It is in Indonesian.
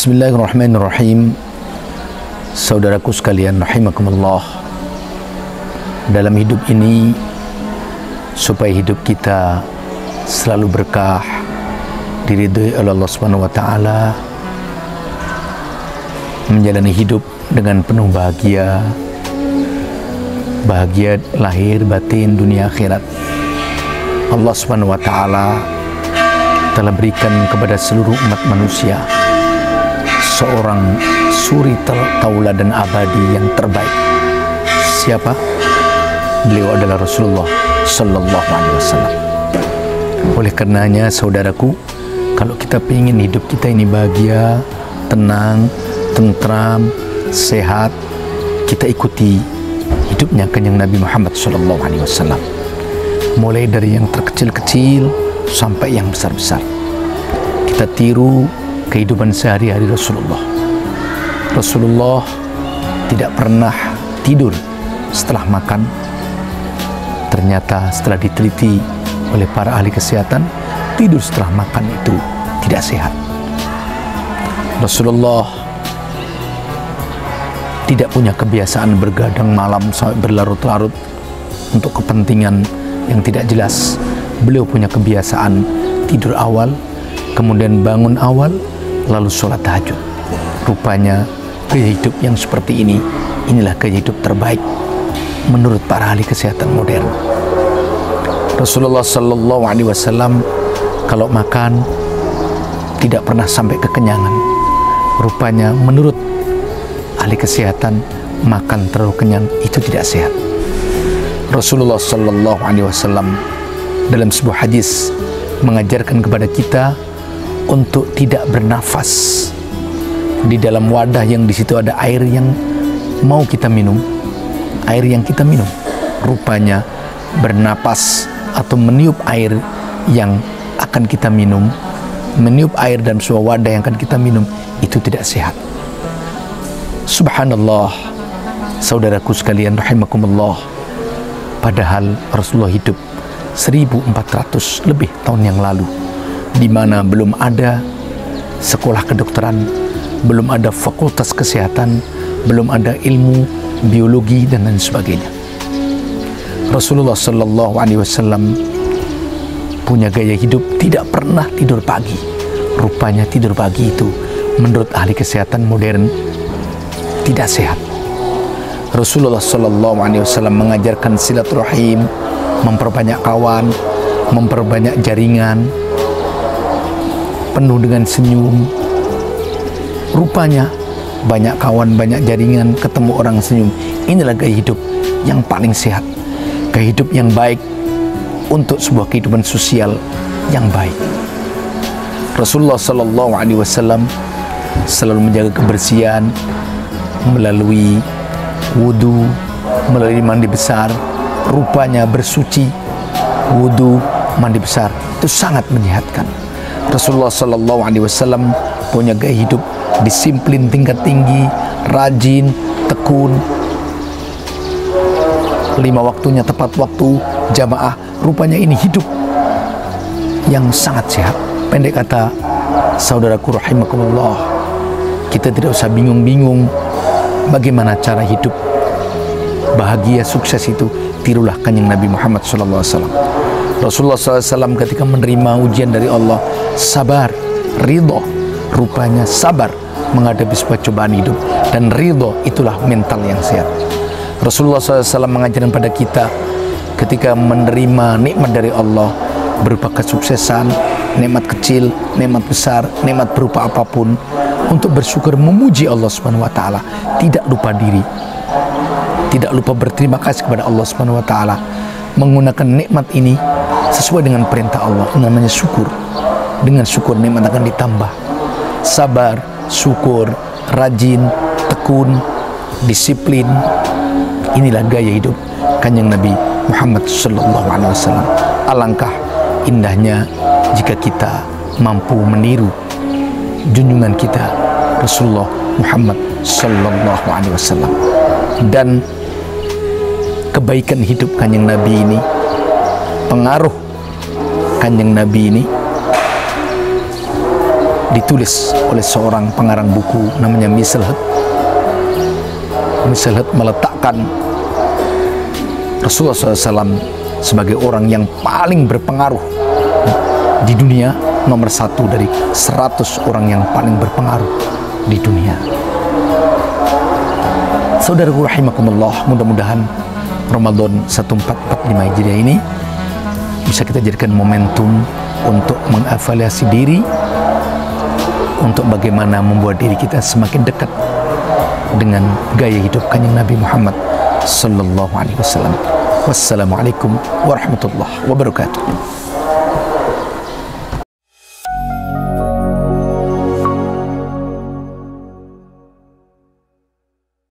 Bismillahirrahmanirrahim. Saudaraku sekalian rahimakumullah, dalam hidup ini supaya hidup kita selalu berkah, diridhoi oleh Allah Subhanahu wa taala, menjalani hidup dengan penuh bahagia lahir batin dunia akhirat. Allah Subhanahu wa taala telah berikan kepada seluruh umat manusia seorang suri tauladan abadi yang terbaik. Siapa? Beliau adalah Rasulullah Sallallahu Alaihi Wasallam. Oleh karenanya, saudaraku, kalau kita ingin hidup kita ini bahagia, tenang, tentram, sehat, kita ikuti hidupnya Kanjeng Nabi Muhammad Sallallahu Alaihi Wasallam. Mulai dari yang terkecil-kecil sampai yang besar-besar, kita tiru kehidupan sehari-hari Rasulullah. Rasulullah tidak pernah tidur setelah makan. Ternyata setelah diteliti oleh para ahli kesehatan, tidur setelah makan itu tidak sehat. Rasulullah tidak punya kebiasaan bergadang malam sampai berlarut-larut untuk kepentingan yang tidak jelas. Beliau punya kebiasaan tidur awal, kemudian bangun awal, lalu sholat tahajud. Rupanya gaya hidup yang seperti ini, inilah gaya hidup terbaik menurut para ahli kesehatan modern. Rasulullah Sallallahu Alaihi Wasallam kalau makan tidak pernah sampai kekenyangan. Rupanya menurut ahli kesehatan, makan terlalu kenyang itu tidak sehat. Rasulullah Sallallahu Alaihi Wasallam dalam sebuah hadis mengajarkan kepada kita untuk tidak bernafas di dalam wadah yang di situ ada air yang mau kita minum, air yang kita minum. Rupanya bernapas atau meniup air yang akan kita minum, meniup air dalam sebuah wadah yang akan kita minum, itu tidak sehat. Subhanallah, saudaraku sekalian rahimakumullah, padahal Rasulullah hidup 1400 lebih tahun yang lalu, di mana belum ada sekolah kedokteran, belum ada fakultas kesehatan, belum ada ilmu biologi dan lain sebagainya. Rasulullah Sallallahu Alaihi Wasallam punya gaya hidup tidak pernah tidur pagi. Rupanya tidur pagi itu menurut ahli kesehatan modern tidak sehat. Rasulullah Sallallahu Alaihi Wasallam mengajarkan silaturahim, memperbanyak kawan, memperbanyak jaringan, penuh dengan senyum. Rupanya banyak kawan, banyak jaringan, ketemu orang senyum. Inilah gaya hidup yang paling sehat, gaya hidup yang baik untuk sebuah kehidupan sosial yang baik. Rasulullah Sallallahu Alaihi Wasallam selalu menjaga kebersihan melalui wudu, melalui mandi besar. Rupanya bersuci, wudu, mandi besar itu sangat menyehatkan. Rasulullah Sallallahu Alaihi Wasallam punya gaya hidup disiplin tingkat tinggi, rajin, tekun, 5 waktunya tepat waktu, jamaah. Rupanya ini hidup yang sangat sehat. Pendek kata, saudaraku rahimakumullah, kita tidak usah bingung-bingung bagaimana cara hidup bahagia, sukses itu. Tirulah Kanjeng Nabi Muhammad SAW. Rasulullah SAW ketika menerima ujian dari Allah, sabar, ridho. Rupanya sabar menghadapi sebuah cobaan hidup, dan ridho itulah mental yang sehat. Rasulullah SAW mengajarkan pada kita ketika menerima nikmat dari Allah berupa kesuksesan, nikmat kecil, nikmat besar, nikmat berupa apapun, untuk bersyukur, memuji Allah Subhanahu wa taala, tidak lupa diri, tidak lupa berterima kasih kepada Allah Subhanahu wa taala, menggunakan nikmat ini sesuai dengan perintah Allah. Ini namanya syukur. Dengan syukur nikmat akan ditambah. Sabar, syukur, rajin, tekun, disiplin. Inilah gaya hidup Kanjeng Nabi Muhammad Sallallahu Alaihi Wasallam. Alangkah indahnya jika kita mampu meniru junjungan kita Rasulullah Muhammad Sallallahu Alaihi Wasallam. Dan kebaikan hidup Kanjeng Nabi ini, pengaruh Kanjeng Nabi ini ditulis oleh seorang pengarang buku namanya Misselhead. Misselhead meletakkan Rasulullah SAW sebagai orang yang paling berpengaruh di dunia, nomor 1 dari 100 orang yang paling berpengaruh di dunia. Saudaraku rahimakumullah, mudah-mudahan Ramadan 1445 Hijriah ini bisa kita jadikan momentum untuk mengevaluasi diri, untuk bagaimana membuat diri kita semakin dekat dengan gaya hidup Kanjeng Nabi Muhammad sallallahu alaihi wasallam. Wassalamualaikum warahmatullahi wabarakatuh.